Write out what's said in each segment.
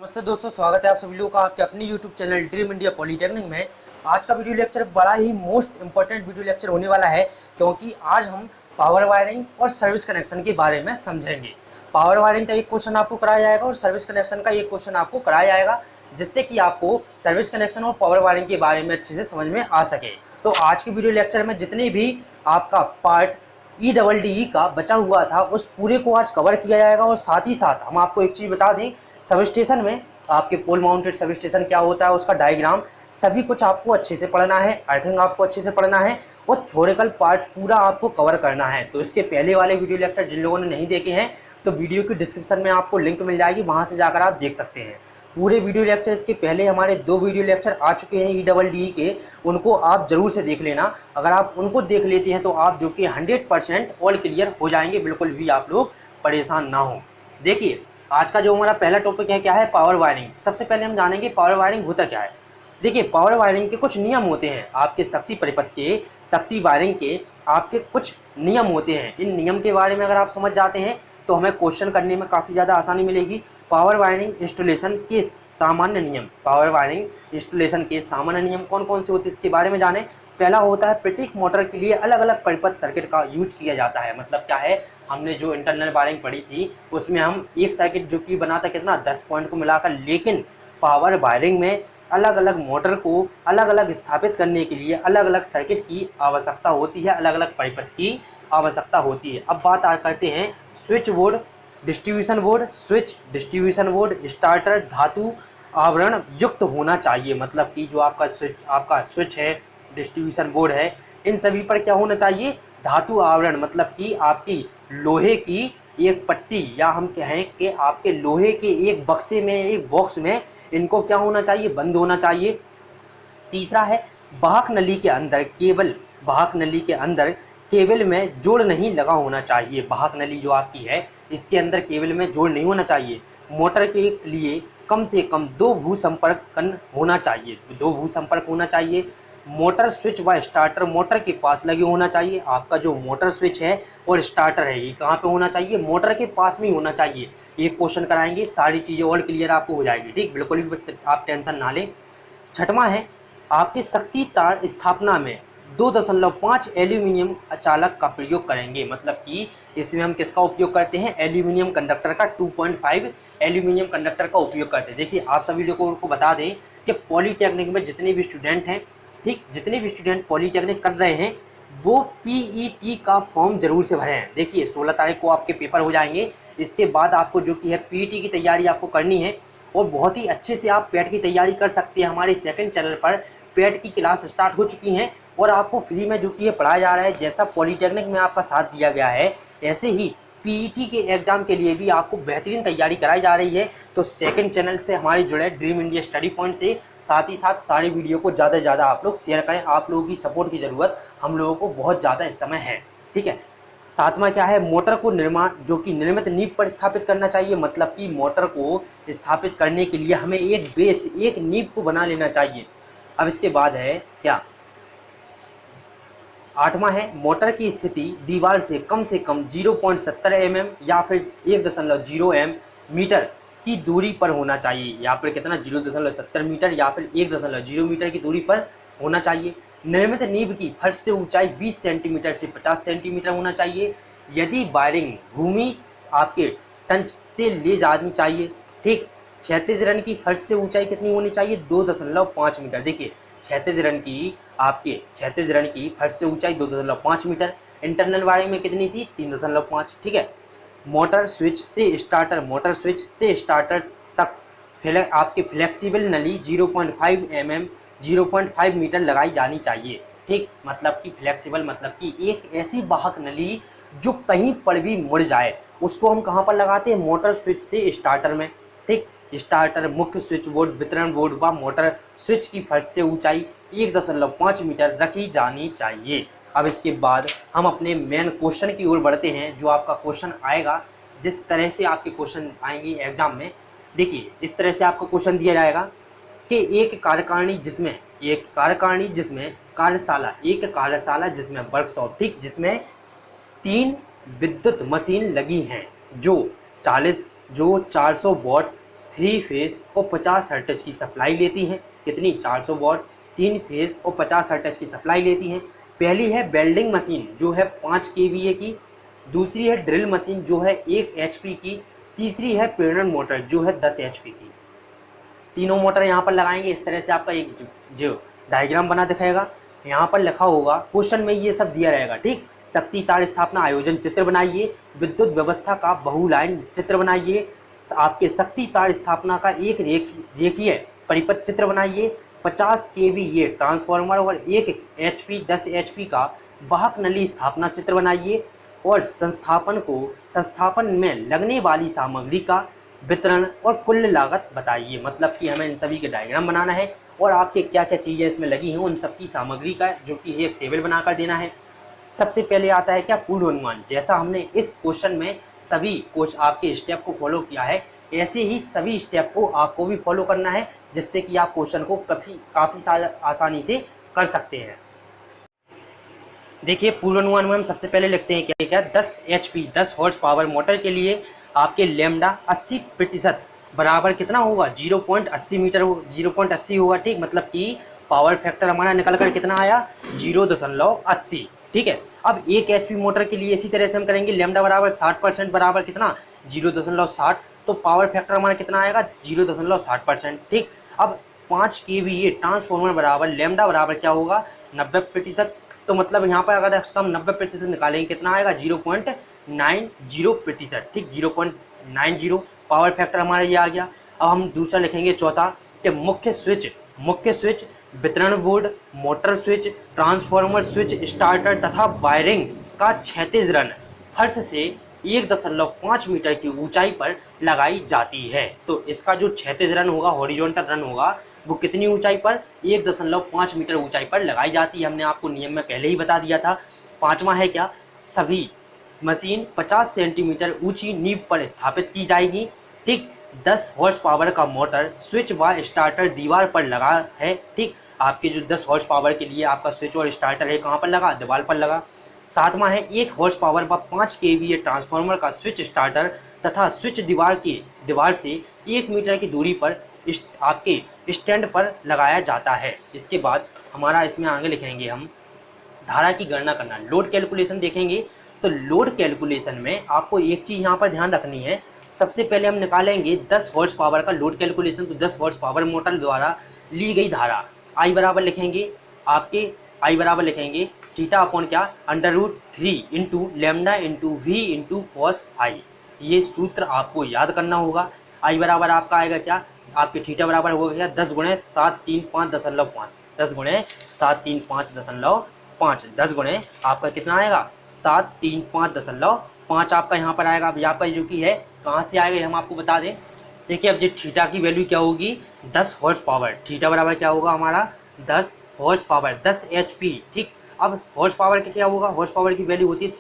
नमस्ते दोस्तों, स्वागत है आप सभी लोगों का आपके अपनी YouTube channel dream India polytechnic में। आज का वीडियो लेक्चर बड़ा ही मोस्ट इंपॉर्टेंट वीडियो लेक्चर होने वाला है, क्योंकि आज हम पावर वायरिंग और सर्विस कनेक्शन के बारे में समझेंगे। पावर वायरिंग का एक क्वेश्चन आपको कराया जाएगा और सर्विस कनेक्शन का एक क्वेश्चन आपको कराया जाएगा, जिससे कि आपको सर्विस कनेक्शन और पावर वायरिंग के बारे में अच्छे से समझ में आ सके। तो आज के वीडियो लेक्चर में जितने भी आपका पार्ट EEE का बचा हुआ था उस पूरे को आज कवर किया जाएगा। और साथ ही साथ हम आपको एक चीज़ बता दें, सब स्टेशन में आपके पोल माउंटेड सब स्टेशन क्या होता है, उसका डायग्राम सभी कुछ आपको अच्छे से पढ़ना है, अर्थिंग आपको अच्छे से पढ़ना है और थ्योरेटिकल पार्ट पूरा आपको कवर करना है। तो इसके पहले वाले वीडियो लेक्चर जिन लोगों ने नहीं देखे हैं तो वीडियो की डिस्क्रिप्शन में आपको लिंक मिल जाएगी, वहां से जाकर आप देख सकते हैं पूरे वीडियो लेक्चर। इसके पहले हमारे 2 वीडियो लेक्चर आ चुके हैं EEE के, उनको आप जरूर से देख लेना। अगर आप उनको देख लेते हैं तो आप जो कि 100% ऑल क्लियर हो जाएंगे, बिल्कुल भी आप लोग परेशान ना हो। देखिए, आज का जो हमारा पहला टॉपिक है क्या है, पावर वायरिंग। सबसे पहले हम जानेंगे पावर वायरिंग होता क्या है। देखिए, पावर वायरिंग के कुछ नियम होते हैं, आपके शक्ति परिपथ के, शक्ति वायरिंग के आपके कुछ नियम होते हैं। इन नियम के बारे में अगर आप समझ जाते हैं तो हमें क्वेश्चन करने में काफ़ी ज़्यादा आसानी मिलेगी। पावर वायरिंग इंस्टॉलेशन के सामान्य नियम, पावर वायरिंग इंस्टॉलेशन के सामान्य नियम कौन कौन से होते हैं इसके बारे में जानें। पहला होता है, प्रत्येक मोटर के लिए अलग अलग परिपथ सर्किट का यूज किया जाता है। मतलब क्या है, हमने जो इंटरनल वायरिंग पढ़ी थी उसमें हम एक सर्किट जो कि बना था कितना 10 पॉइंट को मिलाकर, लेकिन पावर वायरिंग में अलग अलग मोटर को अलग अलग स्थापित करने के लिए अलग अलग सर्किट की आवश्यकता होती है, अलग अलग परिपथ की आवश्यकता होती है। अब बात करते हैं switch board, distribution board, switch, distribution board, starter धातु आवरण युक्त होना चाहिए। मतलब कि जो आपका स्विच है, डिस्ट्रीब्यूशन बोर्ड है, इन सभी पर क्या होना चाहिए, धातु आवरण। मतलब कि आपकी लोहे की एक पट्टी, या हम कहें कि आपके लोहे के एक बक्से में, एक बॉक्स में इनको क्या होना चाहिए, बंद होना चाहिए। तीसरा है, वाहक नली के अंदर केबल, वाहक नली के अंदर केबल में जोड़ नहीं लगा होना चाहिए। वाहक नली जो आपकी है इसके अंदर केबल में जोड़ नहीं होना चाहिए। मोटर के लिए कम से कम 2 भू संपर्क होना चाहिए, 2 भू संपर्क होना चाहिए। मोटर स्विच व स्टार्टर मोटर के पास लगे होना चाहिए। आपका जो मोटर स्विच है और स्टार्टर है ये कहाँ पे होना चाहिए, मोटर के पास में होना चाहिए। एक क्वेश्चन कराएंगे, सारी चीज़ें ऑल क्लियर आपको हो जाएगी, ठीक, बिल्कुल भी आप टेंशन ना लें। छठवां है, आपके शक्ति तार स्थापना में 2.5 एल्यूमिनियम चालक का प्रयोग करेंगे। मतलब कि इसमें हम किसका उपयोग करते हैं, एल्यूमिनियम कंडक्टर का, 2.5 एल्यूमिनियम कंडक्टर का उपयोग करते हैं। देखिए, आप सभी लोगों को बता दें कि पॉलीटेक्निक में जितने भी स्टूडेंट हैं, ठीक, जितने भी स्टूडेंट पॉलीटेक्निक कर रहे हैं वो PET का फॉर्म जरूर से भरें। देखिए, 16 तारीख को आपके पेपर हो जाएंगे, इसके बाद आपको जो कि है PET की तैयारी आपको करनी है और बहुत ही अच्छे से आप पेट की तैयारी कर सकते हैं। हमारे सेकंड चैनल पर पेट की क्लास स्टार्ट हो चुकी हैं और आपको फ्री में जो कि ये पढ़ाया जा रहा है। जैसा पॉलीटेक्निक में आपका साथ दिया गया है, ऐसे ही PET के एग्जाम के लिए भी आपको बेहतरीन तैयारी कराई जा रही है। तो सेकंड चैनल से हमारे जुड़े ड्रीम इंडिया स्टडी पॉइंट से, साथ ही साथ सारे वीडियो को ज़्यादा से ज़्यादा आप लोग शेयर करें। आप लोगों की सपोर्ट की ज़रूरत हम लोगों को बहुत ज़्यादा इस समय है, ठीक है। सातवां क्या है, मोटर को जो कि निर्मित नींव पर स्थापित करना चाहिए। मतलब कि मोटर को स्थापित करने के लिए हमें एक बेस, एक नींव को बना लेना चाहिए। अब इसके बाद है क्या, 8वां है, मोटर की स्थिति दीवार से कम 0.70 mm या फिर 1.0 मीटर की दूरी पर होना चाहिए। या फिर कितना, 0.70 मीटर या फिर 1.0 मीटर की दूरी पर होना चाहिए। निर्मित नींव की फर्श से ऊंचाई 20 सेंटीमीटर से 50 सेंटीमीटर होना चाहिए। यदि वायरिंग भूमि आपके टंच से ले जानी चाहिए, ठीक। क्षैतिज रन की फर्श से ऊंचाई कितनी होनी चाहिए, 2.5 मीटर। देखिए, क्षैतिज रन की फर्श से ऊंचाई 2.5 मीटर। इंटरनल वायरिंग में कितनी थी, 3.5, ठीक है। मोटर स्विच से स्टार्टर तक आपके फ्लेक्सिबल नली 0.5 मीटर लगाई जानी चाहिए, ठीक। मतलब कि फ्लेक्सिबल मतलब कि एक ऐसी वाहक नली जो कहीं पर भी मुड़ जाए, उसको हम कहाँ पर लगाते हैं, मोटर स्विच से स्टार्टर में, ठीक। स्टार्टर, मुख्य स्विच बोर्ड, वितरण बोर्ड व मोटर स्विच की फर्श से ऊंचाई 1.5 मीटर रखी जानी चाहिए। अब इसके बाद हम अपने मेन क्वेश्चन की ओर बढ़ते हैं। जो आपका क्वेश्चन आएगा, जिस तरह से आपके क्वेश्चन आएंगे एग्जाम में, देखिए इस तरह से आपको क्वेश्चन दिया जाएगा कि एक कार्यकारिणी जिसमें वर्कशॉप, ठीक, जिसमें 3 विद्युत मशीन लगी हैं जो 400 वॉट 3 फेज और 50 हर्ट्ज की सप्लाई लेती हैं। कितनी? 400 वॉट 3 फेज और 50 हर्ट्ज की सप्लाई लेती हैं। पहली है वेल्डिंग मशीन जो है 5 केवीए की, दूसरी है ड्रिल मशीन जो है 1 एचपी की, तीसरी है प्रेरण मोटर जो है 10 एचपी की। तीनों मोटर यहाँ पर लगाएंगे। इस तरह से आपका एक जो डायग्राम बना दिखाएगा, यहाँ पर लिखा होगा, क्वेश्चन में ये सब दिया रहेगा। ठीक, शक्ति तार स्थापना आयोजन चित्र बनाइए, विद्युत व्यवस्था का बहुलाइन चित्र बनाइए, आपके शक्ति तार स्थापना का एक रेखीय परिपथ चित्र बनाइए, 50 केवीए ट्रांसफार्मर और 1 एचपी 10 एचपी का वाहक नली स्थापना चित्र बनाइए और संस्थापन में लगने वाली सामग्री का वितरण और कुल लागत बताइए। मतलब कि हमें इन सभी के डायग्राम बनाना है और आपके क्या क्या चीज़ें इसमें लगी हैं उन सब की सामग्री का जो कि एक टेबल बनाकर देना है। सबसे पहले आता है क्या? पूर्वानुमान। जैसा हमने इस क्वेश्चन में सभी आपके स्टेप को फॉलो किया है, ऐसे ही सभी स्टेप को आपको भी फॉलो करना है, जिससे कि आप क्वेश्चन को काफ़ी आसानी से कर सकते हैं। देखिए, पूर्वानुमान में हम सबसे पहले लिखते हैं क्या 10 एचपी 10 हॉर्स पावर मोटर के लिए आपके लैम्डा 80% बराबर कितना होगा? 0.80 मीटर 0.80 होगा। ठीक, मतलब कि पावर फैक्टर हमारा निकल कर कितना आया? 0.80। ठीक है, अब 1 एचपी मोटर के लिए इसी तरह से हम करेंगे, लैम्डा बराबर 60% बराबर कितना? 0.60। तो पावर फैक्टर हमारा कितना आएगा? 0.60%। ठीक, अब 5 केवीए ट्रांसफार्मर बराबर लैम्डा बराबर क्या होगा? 90%। तो मतलब यहाँ पर अगर हम 90% निकालेंगे कितना आएगा? 0.90%। ठीक, 0.90 पावर फैक्टर हमारा ये आ गया। अब हम दूसरा लिखेंगे चौथा कि मुख्य स्विच, वितरण board, motor switch, transformer switch, starter तथा वायरिंग का क्षैतिज रन फर्श से 1.5 मीटर की ऊंचाई पर लगाई जाती है। तो इसका जो क्षैतिज रन होगा, हॉरिजॉन्टल रन होगा, वो कितनी ऊंचाई पर? 1.5 मीटर ऊंचाई पर लगाई जाती है। हमने आपको नियम में पहले ही बता दिया था। पांचवा है क्या? सभी मशीन 50 सेंटीमीटर ऊंची नींव पर स्थापित की जाएगी। ठीक, 10 हॉर्स पावर का मोटर स्विच व स्टार्टर दीवार पर लगा है। ठीक, आपके जो 10 हॉर्स पावर के लिए आपका स्विच और स्टार्टर है कहाँ पर लगा? दीवार पर लगा। सातवां है 1 हॉर्स पावर व 5 केवीए ट्रांसफार्मर का स्विच स्टार्टर तथा स्विच दीवार से 1 मीटर की दूरी पर आपके स्टैंड पर लगाया जाता है। इसके बाद हमारा इसमें आगे लिखेंगे हम धारा की गणना करना, लोड कैलकुलेशन देखेंगे। तो लोड कैलकुलेशन में आपको एक चीज़ यहाँ पर ध्यान रखनी है। सबसे पहले हम निकालेंगे 10 हॉर्स पावर का लोड कैलकुलेशन। तो 10 हॉर्स पावर मोटर द्वारा ली गई धारा I बराबर लिखेंगे, आपके I बराबर लिखेंगे थीटा अपॉन क्या? √3 into lambda into V into cos phi. ये सूत्र आपको याद करना होगा। I बराबर आपका आएगा क्या? आपके थीटा बराबर होगा क्या? 10 गुणे 735.5 10 गुणे 735.5 10 गुणे आपका कितना आएगा? 735.5 आपका यहाँ पर आएगा। अभी आपका जो कि है कहाँ से आएगा हम आपको बता दें। देखिए, अब ये थीटा की वैल्यू क्या होगी? 10 हॉर्स पावर। थीटा बराबर क्या होगा हमारा? 10 हॉर्स पावर 10 एचपी। ठीक, अब हॉर्स पावर का क्या होगा? हॉर्स पावर की वैल्यू होती है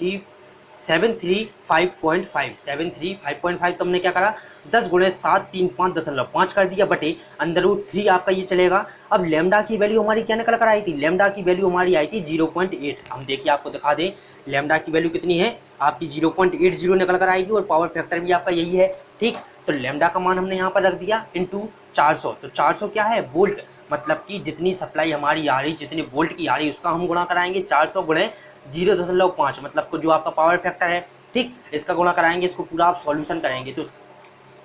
735.5 735.5। तो हमने क्या करा? 10 गुणे 735.5 कर दिया बटे √3 आपका ये चलेगा। अब लैम्डा की वैल्यू हमारी क्या निकल कर आई थी? लैम्डा की वैल्यू हमारी आई थी 0.8। हम देखिए आपको दिखा दें, लैम्डा की वैल्यू कितनी है आपकी? 0.80 निकल कर आएगी और पावर फैक्टर भी आपका यही है। ठीक, तो लैम्डा का मान हमने यहाँ पर रख दिया इंटू 400। तो 400 क्या है? वोल्ट। मतलब कि जितनी सप्लाई हमारी आ रही, जितने वोल्ट की आ रही, उसका हम गुणा कराएंगे 400 गुणे 0.5। मतलब को जो आपका पावर फैक्टर है, ठीक, इसका गुणा कराएंगे, इसको पूरा आप सॉल्यूशन करेंगे तो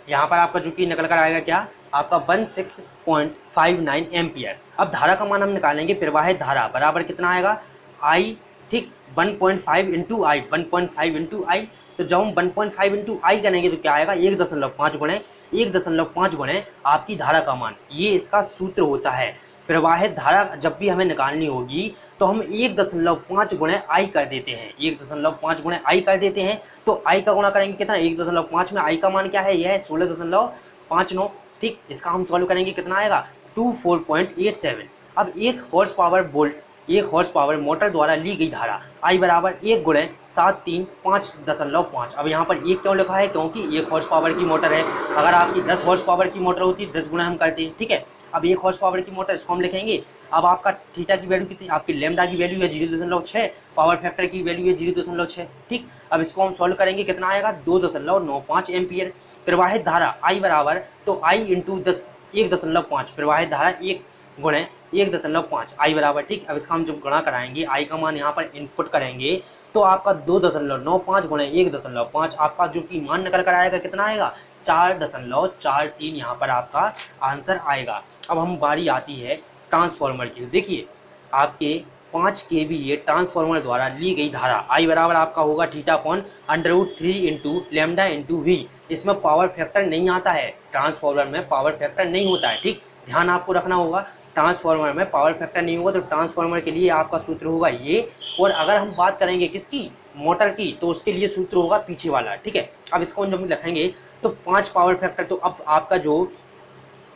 यहाँ पर आपका जो कि निकल कर आएगा क्या? आपका 16.59 एम्पियर। अब धारा का मान हम निकालेंगे, प्रवाहित धारा बराबर कितना आएगा? I। ठीक, 1.5 इंटू आई 1.5 इंटू आई। तो जब हम 1.5 इंटू आई करेंगे तो क्या आएगा? 1.5 गुणे आपकी धारा का मान। ये इसका सूत्र होता है। प्रवाहित धारा जब भी हमें निकालनी होगी तो हम 1.5 गुणे आई कर देते हैं, 1.5 गुणे आई कर देते हैं। तो आई का गुणा करेंगे कितना? 1.5 में आई का मान क्या है? यह है 16.59। ठीक, इसका हम सॉल्व करेंगे, कितना आएगा? 24.87। अब 1 horse power volt 1 horse power motor द्वारा ली गई धारा I बराबर 1 गुणे 735.5। अब यहाँ पर 1 क्यों लिखा है, क्योंकि 1 हॉर्स पावर की मोटर है। अगर आपकी 10 हॉर्स पावर की मोटर होती 10 गुना हम करते हैं, ठीक है। अब 1 हॉर्स पावर की मोटर, इसको हम लिखेंगे। अब आपका थीटा की वैल्यू कितनी, आपकी लैम्डा की वैल्यू है 0.6, पावर फैक्टर की वैल्यू है 0.6, ठीक। अब इसको हम सॉल्व करेंगे, कितना आएगा 2.95 एम्पियर। प्रवाहित धारा I बराबर, तो I इंटू 1.5, प्रवाहित धारा 1 गुणे 1.5 I बराबर, ठीक। अब इसका हम जब गुणा कराएंगे, I का मान यहाँ पर इनपुट करेंगे तो आपका 2.95 गुणे 1.5, आपका जो कि मान निकल कर आएगा कितना आएगा 4.43 यहाँ पर आपका आंसर आएगा। अब हम बारी आती है ट्रांसफार्मर की। तो देखिए आपके 5 kVA ट्रांसफार्मर द्वारा ली गई धारा I बराबर आपका होगा theta upon √3 into lambda into V। इसमें पावर फैक्टर नहीं आता है, ट्रांसफार्मर में पावर फैक्टर नहीं होता है, ठीक। ध्यान आपको रखना होगा, ट्रांसफार्मर में पावर फैक्टर नहीं होगा, तो ट्रांसफार्मर के लिए आपका सूत्र होगा ये। और अगर हम बात करेंगे किसकी, मोटर की, तो उसके लिए सूत्र होगा पीछे वाला, ठीक है। अब इसको जब लिखेंगे तो 5 पावर फैक्टर, तो अब आपका जो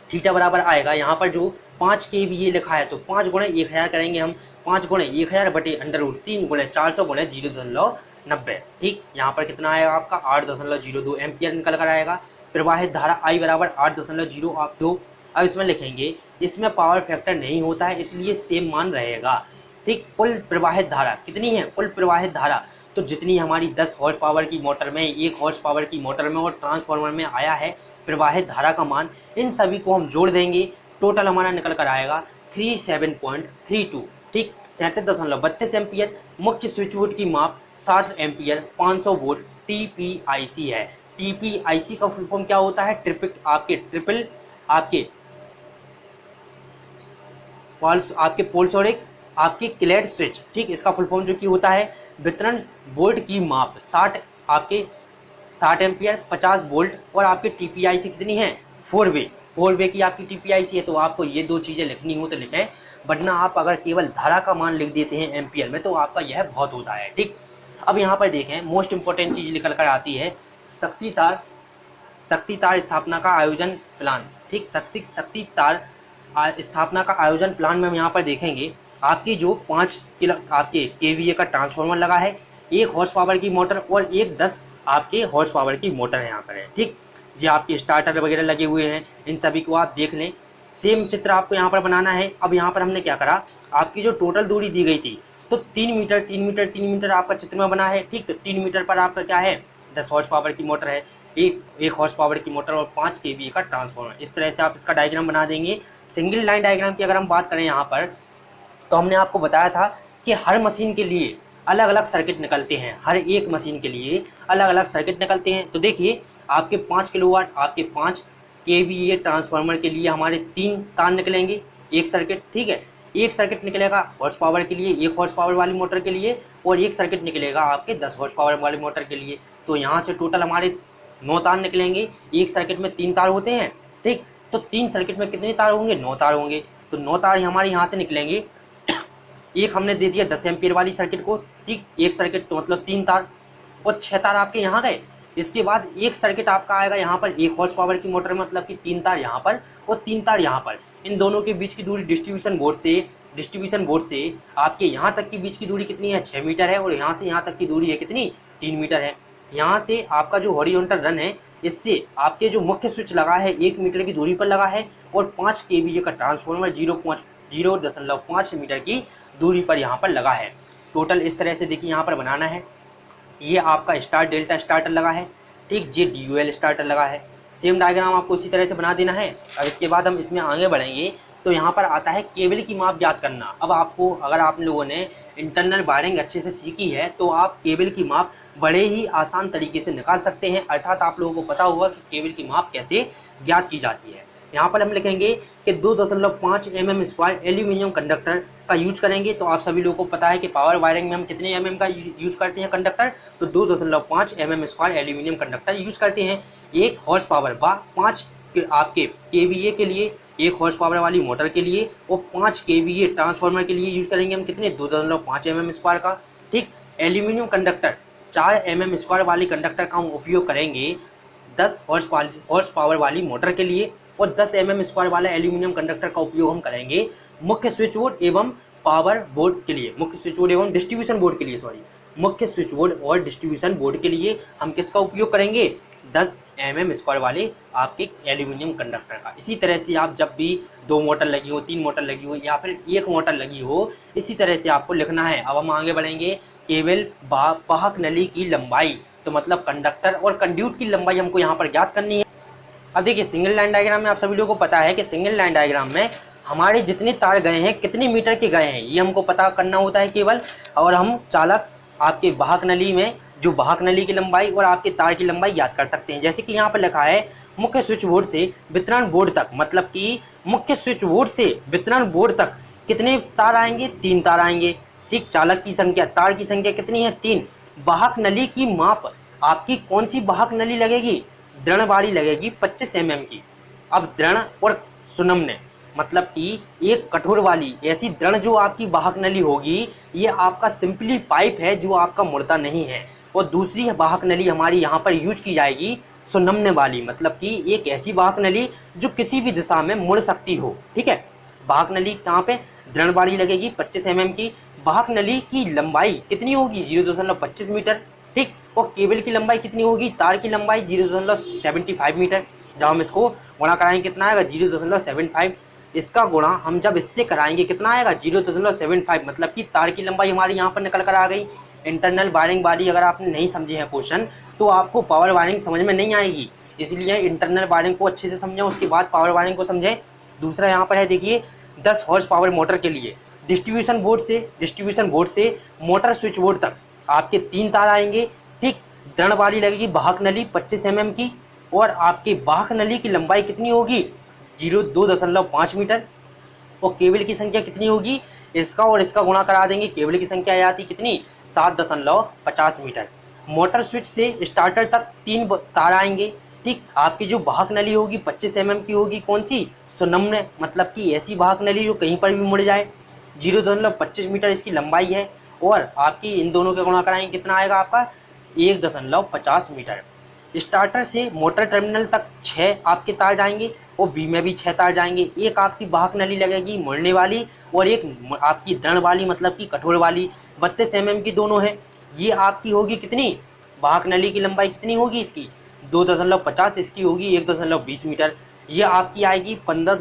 थीटा बराबर आएगा यहाँ पर जो 5 kVA लिखा है, तो 5 गुणे 1000 करेंगे हम, 5 गुणे 1000 बटे √3 गुणे 400 गुणे 0.90, ठीक। यहाँ पर कितना आएगा आपका 8.02 एम्पियर निकल कर आएगा। प्रवाहित धारा I बराबर 8.02। अब इसमें लिखेंगे, इसमें पावर फैक्टर नहीं होता है इसलिए सेम मान रहेगा, ठीक। कुल प्रवाहित धारा कितनी है, कुल प्रवाहित धारा तो जितनी हमारी 10 हॉर्स पावर की मोटर में, 1 हॉर्स पावर की मोटर में और ट्रांसफार्मर में आया है प्रवाहित धारा का मान, इन सभी को हम जोड़ देंगे, टोटल हमारा निकल कर आएगा 37.32, ठीक। 37.32 एम्पियर। मुख्य स्विच बोर्ड की माप 60 एम्पियर 500 वोल्ट TPIC है। TPIC का फुल फॉर्म क्या होता है, आपके पोलसोरिक आपके क्लैड स्विच, ठीक। इसका फुल फॉर्म जो की होता है वितरण बोर्ड की माप 60 एम्पियर 50 वोल्ट और आपके TPIC कितनी है 4 वे की आपकी TPIC है। तो आपको ये दो चीज़ें लिखनी हो तो लिखें, वरना आप अगर केवल धारा का मान लिख देते हैं एम्पियर में तो आपका यह बहुत होता है, ठीक। अब यहाँ पर देखें, मोस्ट इंपॉर्टेंट चीज़ निकल कर आती है शक्ति तार स्थापना का आयोजन प्लान, ठीक। शक्ति तार स्थापना का आयोजन प्लान में हम यहाँ पर देखेंगे, आपकी जो 5 किलो आपके kVA का ट्रांसफार्मर लगा है, 1 हॉर्स पावर की मोटर और एक 10 आपके हॉर्स पावर की मोटर यहाँ पर है, ठीक। जो आपके स्टार्टर वगैरह लगे हुए हैं, इन सभी को आप देख लें। सेम चित्र आपको यहाँ पर बनाना है। अब यहाँ पर हमने क्या करा, आपकी जो टोटल दूरी दी गई थी तो 3 मीटर आपका चित्र में बना है, ठीक। तो 3 मीटर पर आपका क्या है 10 हॉर्स पावर की मोटर है, एक हॉर्स पावर की मोटर और 5 kVA का ट्रांसफार्मर। इस तरह से आप इसका डायग्राम बना देंगे। सिंगल लाइन डायग्राम की अगर हम बात करें यहाँ पर, तो हमने आपको बताया था कि हर मशीन के लिए अलग अलग सर्किट निकलते हैं, हर एक मशीन के लिए अलग अलग सर्किट निकलते हैं। तो देखिए आपके 5 किलोवाट आपके 5 kVA ट्रांसफार्मर के लिए हमारे 3 तार निकलेंगे, एक सर्किट, ठीक है। एक सर्किट निकलेगा हॉर्स पावर के लिए, 1 हॉर्स पावर वाली मोटर के लिए, और एक सर्किट निकलेगा आपके 10 हॉर्स पावर वाली मोटर के लिए। तो यहाँ से टोटल हमारे 9 तार निकलेंगे। एक सर्किट में 3 तार होते हैं, ठीक। तो 3 सर्किट में कितने तार होंगे 9 तार होंगे। तो 9 तार हमारे यहाँ से निकलेंगे। एक हमने दे दिया 10 एम्पियर वाली सर्किट को, ठीक। एक सर्किट तो मतलब 3 तार और 6 तार आपके यहाँ गए। इसके बाद एक सर्किट आपका आएगा यहाँ पर 1 हॉर्स पावर की मोटर में, मतलब कि 3 तार यहाँ पर और 3 तार यहाँ पर। इन दोनों के बीच की दूरी डिस्ट्रीब्यूशन बोर्ड से आपके यहाँ तक की बीच की दूरी कितनी है 6 मीटर है, और यहाँ से यहाँ तक की दूरी है कितनी 3 मीटर है। यहाँ से आपका जो हॉरिजॉन्टल रन है, इससे आपके जो मुख्य स्विच लगा है 1 मीटर की दूरी पर लगा है, और 5 kVA का ट्रांसफार्मर 0.5 मीटर की दूरी पर यहाँ पर लगा है। टोटल इस तरह से देखिए यहाँ पर बनाना है। ये आपका स्टार डेल्टा स्टार्टर लगा है, ठीक। ये DUL स्टार्टर लगा है। सेम डायग्राम आपको इसी तरह से बना देना है। अब इसके बाद हम इसमें आगे बढ़ेंगे तो यहाँ पर आता है केबल की माप ज्ञात करना। अब आपको, अगर आप लोगों ने इंटरनल वायरिंग अच्छे से सीखी है तो आप केबल की माप बड़े ही आसान तरीके से निकाल सकते हैं, अर्थात आप लोगों को पता होगा कि केबल की माप कैसे ज्ञात की जाती है। यहाँ पर हम लिखेंगे कि 2.5 mm² एल्यूमिनियम कंडक्टर का यूज करेंगे। तो आप सभी लोगों को पता है कि पावर वायरिंग में हम कितने mm का यूज करते हैं कंडक्टर, तो 2.5 mm² एल्यूमिनियम कंडक्टर यूज करते हैं। 1 हॉर्स पावर व 5 आपके kVA के लिए, 1 हॉर्स पावर वाली मोटर के लिए और 5 kVA ट्रांसफार्मर के लिए यूज करेंगे हम कितने 2.5 mm² का, ठीक। एल्यूमिनियम कंडक्टर 4 mm² वाली कंडक्टर का हम उपयोग करेंगे 10 हॉर्स पावर वाली मोटर के लिए, और 10 mm² वाला एल्यूमिनियम कंडक्टर का उपयोग हम करेंगे मुख्य स्विच बोर्ड एवं पावर बोर्ड के लिए, मुख्य स्विच बोर्ड एवं डिस्ट्रीब्यूशन बोर्ड के लिए, सॉरी, मुख्य स्विच बोर्ड और डिस्ट्रीब्यूशन बोर्ड के लिए हम किसका उपयोग करेंगे? 10 mm स्क्वायर वाले आपके एल्यूमिनियम कंडक्टर का। इसी तरह से आप जब भी 2 मोटर लगी हो, 3 मोटर लगी हो या फिर 1 मोटर लगी हो, इसी तरह से आपको लिखना है। अब हम आगे बढ़ेंगे। केवल वाहक नली की लंबाई, तो मतलब कंडक्टर और कंड्यूट की लंबाई हमको यहाँ पर ज्ञात करनी है। अब देखिए सिंगल लाइन डायग्राम में आप सभी लोगों को पता है कि सिंगल लाइन डायग्राम में हमारे जितने तार गए हैं कितने मीटर के गए हैं ये हमको पता करना होता है केवल। और हम चालक आपके वाहक नली में जो वाहक नली की लंबाई और आपके तार की लंबाई याद कर सकते हैं। जैसे कि यहाँ पर लिखा है मुख्य स्विच बोर्ड से वितरण बोर्ड तक, मतलब कि मुख्य स्विच बोर्ड से वितरण बोर्ड तक कितने तार आएंगे? 3 तार आएंगे। ठीक, चालक की संख्या, तार की संख्या कितनी है? 3। वाहक नली की माप, आपकी कौन सी वाहक नली लगेगी? दृढ़ वाली लगेगी 25 mm की। अब दृढ़ और सुनम्न, मतलब कि एक कठोर वाली ऐसी दृढ़ जो आपकी वाहक नली होगी, ये आपका सिंपली पाइप है जो आपका मुड़ता नहीं है। और दूसरी वाहक नली हमारी यहाँ पर यूज की जाएगी सुनम्न वाली, मतलब कि एक ऐसी वाहक नली जो किसी भी दिशा में मुड़ सकती हो। ठीक है, वाहक नली कहाँ पे? दृढ़ वाली लगेगी 25 mm की। वाहक नली की लंबाई कितनी होगी? 0.25 मीटर। ठीक, और केबल की लंबाई कितनी होगी? तार की लंबाई 0.75 मीटर। जब हम इसको गुणा कराएंगे कितना आएगा? 0.75। इसका गुणा हम जब इससे कराएंगे कितना आएगा? 0.75, मतलब कि तार की लंबाई हमारी यहाँ पर निकल कर आ गई। इंटरनल वायरिंग वाली अगर आपने नहीं समझे हैं क्वेश्चन, तो आपको पावर वायरिंग समझ में नहीं आएगी, इसलिए इंटरनल वायरिंग को अच्छे से समझें, उसके बाद पावर वायरिंग को समझें। दूसरा यहाँ पर है देखिए 10 हॉर्स पावर मोटर के लिए डिस्ट्रीब्यूशन बोर्ड से मोटर स्विच बोर्ड तक आपके 3 तार आएंगे। ठीक, दृढ़ वाली लगेगी वाहक नली 25 mm की, और आपके वाहक नली की लंबाई कितनी होगी? 2.5 मीटर। और केबल की संख्या कितनी होगी? इसका और इसका गुणा करा देंगे, केबल की संख्या आ जाती कितनी? 7.50 मीटर। मोटर स्विच से स्टार्टर तक 3 तार आएंगे। ठीक, आपकी जो वाहक नली होगी 25 mm की होगी, कौन सी? सुनम्न, मतलब कि ऐसी वाहक नली जो कहीं पर भी मुड़ जाए। 0.25 मीटर इसकी लंबाई है, और आपकी इन दोनों के गुणा कराएंगे कितना आएगा आपका? 1.50 मीटर। स्टार्टर से मोटर टर्मिनल तक 6 आपके तार जाएंगे, और बी में भी 6 तार जाएंगे। एक आपकी वाहक नली लगेगी मुड़ने वाली, और एक आपकी दृढ़ वाली, मतलब कि कठोर वाली। 32 mm की दोनों है। ये आपकी होगी कितनी? वाहक नली की लंबाई कितनी होगी इसकी? 2.50, इसकी होगी 1.20 मीटर। ये आपकी आएगी 15